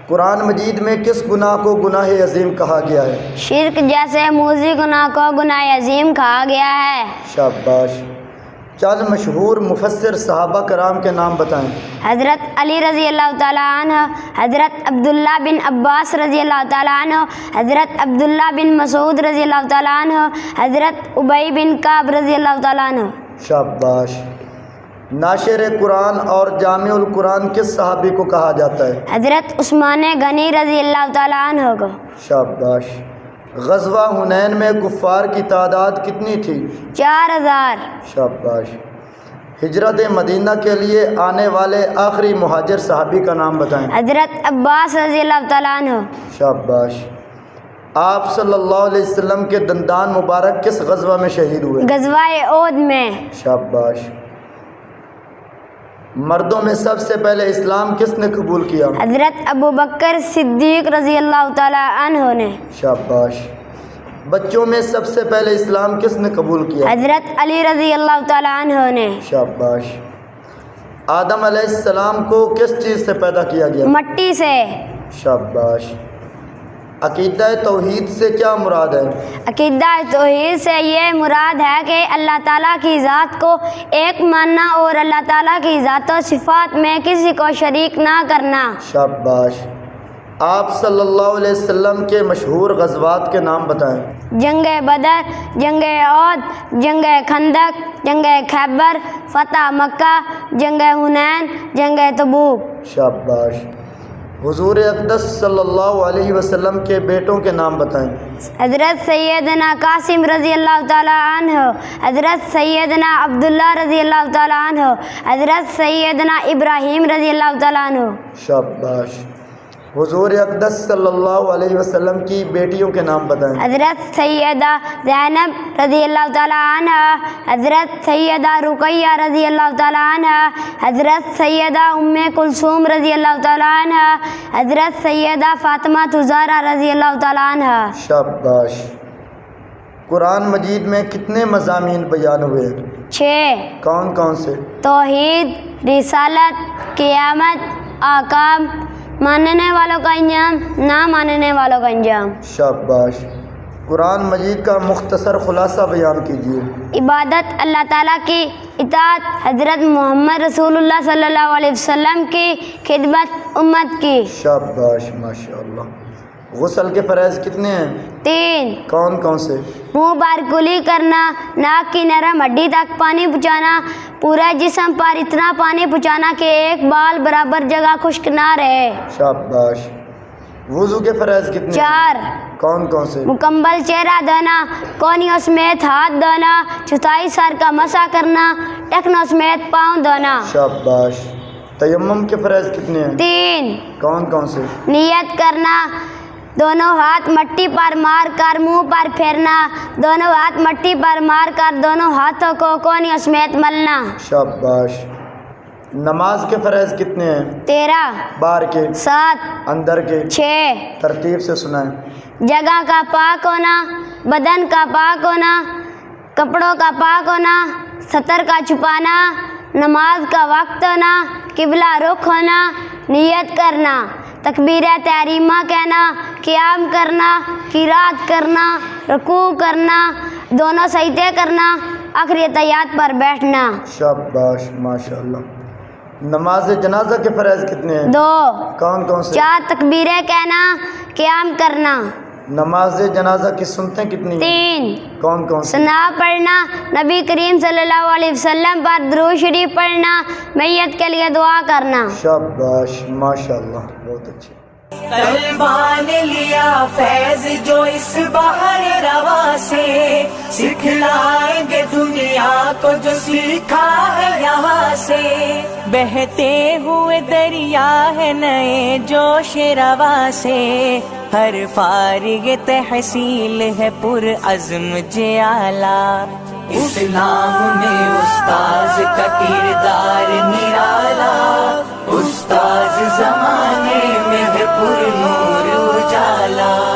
قرآن مجید میں کس گناہ کو گناہ عظیم کہا گیا ہے؟ شرک جیسے موذی گناہ کو گناہ عظیم کہا گیا ہے۔ شاباش۔ چند مشہور مفسر صحابہ کرام کے نام بتائیں۔ حضرت علی رضی اللہ تعالیٰ عنہ، حضرت عبداللہ بن عباس رضی اللہ تعالیٰ عنہ، حضرت عبداللہ بن مسعود رضی اللہ تعالیٰ عنہ، حضرت ابی بن کعب رضی اللہ تعالیٰ عنہ۔ شاباش۔ ناشر قرآن اور جامع القرآن کس صحابی کو کہا جاتا ہے؟ حضرت عثمان غنی رضی اللہ تعالیٰ عنہ کو۔ شاباش۔ غزوہ حنین میں کفار کی تعداد کتنی تھی؟ 4000۔ شاباش۔ ہجرت مدینہ کے لیے آنے والے آخری مہاجر صحابی کا نام بتائیں۔ حضرت عباس رضی اللہ تعالیٰ عنہ۔ شاباش۔ آپ صلی اللہ علیہ وسلم کے دندان مبارک کس غزوہ میں شہید ہوئے؟ غزوہ احد میں۔ شاباش۔ مردوں میں سب سے پہلے اسلام کس نے قبول کیا؟ حضرت ابوبکر صدیق رضی اللہ تعالیٰ عنہ نے۔ شاباش۔ بچوں میں سب سے پہلے اسلام کس نے قبول کیا؟ حضرت علی رضی اللہ تعالیٰ عنہ نے۔ شاباش۔ آدم علیہ السلام کو کس چیز سے پیدا کیا گیا؟ مٹی سے۔ شاباش۔ عقیدہ توحید سے کیا مراد ہے؟ عقیدہ توحید سے یہ مراد ہے کہ اللہ تعالیٰ کی ذات کو ایک ماننا اور اللہ تعالیٰ کی ذات و صفات میں کسی کو شریک نہ کرنا۔ شاباش۔ آپ صلی اللہ علیہ وسلم کے مشہور غزوات کے نام بتائیں۔ جنگ بدر، جنگ احد، جنگ خندق، جنگ خیبر، فتح مکہ، جنگ حنین، جنگ تبوک۔ شاباش۔ حضور اقدس صلی اللہ علیہ وسلم کے بیٹوں کے نام بتائیں۔ حضرت سیدنا قاسم رضی اللہ تعالیٰ عنہ، حضرت سیدنا عبداللہ رضی اللہ تعالیٰ عنہ، حضرت سیدنا ابراہیم رضی اللہ تعالیٰ عنہ۔ شاباش۔ حضور اقدس صلی اللہ علیہ وسلم کی بیٹیوں کے نام بتائیں۔ حضرت سیدہ زینب رضی اللہ تعالیٰ عنہ، حضرت سیدہ رقیہ رضی اللہ تعالیٰ عنہ، حضرت سیدہ ام کلثوم رضی اللہ تعالیٰ عنہ، حضرت سیدہ فاطمہ زہرا رضی اللہ تعالیٰ عنہ۔ شاباش۔ قرآن مجید میں کتنے مضامین بیان ہوئے؟ 6۔ کون کون سے؟ توحید، رسالت، قیامت، احکام، ماننے والوں کا انجام، نہ ماننے والوں کا انجام۔ شاباش۔ قرآن مجید کا مختصر خلاصہ بیان کیجیے۔ عبادت اللہ تعالیٰ کی، اطاعت حضرت محمد رسول اللہ صلی اللہ علیہ وسلم کی، خدمت امت کی۔ شاباش، ماشاء اللہ۔ غسل کے فرائض کتنے ہیں؟ 3۔ کون کون سے؟ منہ پر کلی کرنا، ناک کی نرم ہڈی تک پانی پہنچانا، پورے جسم پر اتنا پانی پہنچانا کہ ایک بال برابر جگہ خشک نہ رہے۔ شاباش۔ وضو کے فرائض کتنے؟ 4۔ کون کون سے؟ مکمل چہرہ دھونا، کونیوں سمیت ہاتھ دھونا، چوتھائی سر کا مسح کرنا، ٹخنوں سمیت پاؤں دھونا۔ شاباش۔ تیمم کے فرائض کتنے ہیں؟ 3۔ کون کون سے؟ نیت کرنا، دونوں ہاتھ مٹی پر مار کر منہ پر پھیرنا، دونوں ہاتھ مٹی پر مار کر دونوں ہاتھوں کو کونیوں سمیت ملنا۔ شاباش۔ نماز کے فرائض کتنے ہیں؟ 13۔ باہر کے؟ 7۔ اندر کے؟ 6۔ ترتیب سے سنائیں۔ جگہ کا پاک ہونا، بدن کا پاک ہونا، کپڑوں کا پاک ہونا، ستر کا چھپانا، نماز کا وقت ہونا، قبلہ رخ ہونا، نیت کرنا، تکبیر تحریمہ کہنا، قیام کرنا، قرات کرنا، رکوع کرنا، دونوں سجدے کرنا، آخری تحیات پر بیٹھنا۔ شاباش، ماشاء اللہ۔ نماز جنازہ کے فرائض کتنے ہیں؟ 2۔ کون کون سے؟ 4 تکبیریں کہنا، قیام کرنا۔ نماز جنازہ کی سنتیں کتنی؟ 3۔ کون کون سے؟ ثنا پڑھنا، نبی کریم صلی اللہ علیہ وسلم پر درود شریف پڑھنا، میت کے لیے دعا کرنا۔ شاباش، ماشاء اللہ، بہت اچھے۔ طلبان لیا فیض جو اس بحر رواں سے، سکھلائیں گے دنیا کو جو سیکھا ہے یہاں سے۔ بہتے ہوئے دریا ہے نئے جوش رواں سے، ہر فارغ تحصیل ہے پر عزم جعلا۔ اسلام میں استاذ کا کردار نرالا، استاذ زمانے میں ہے پر نور اجالا۔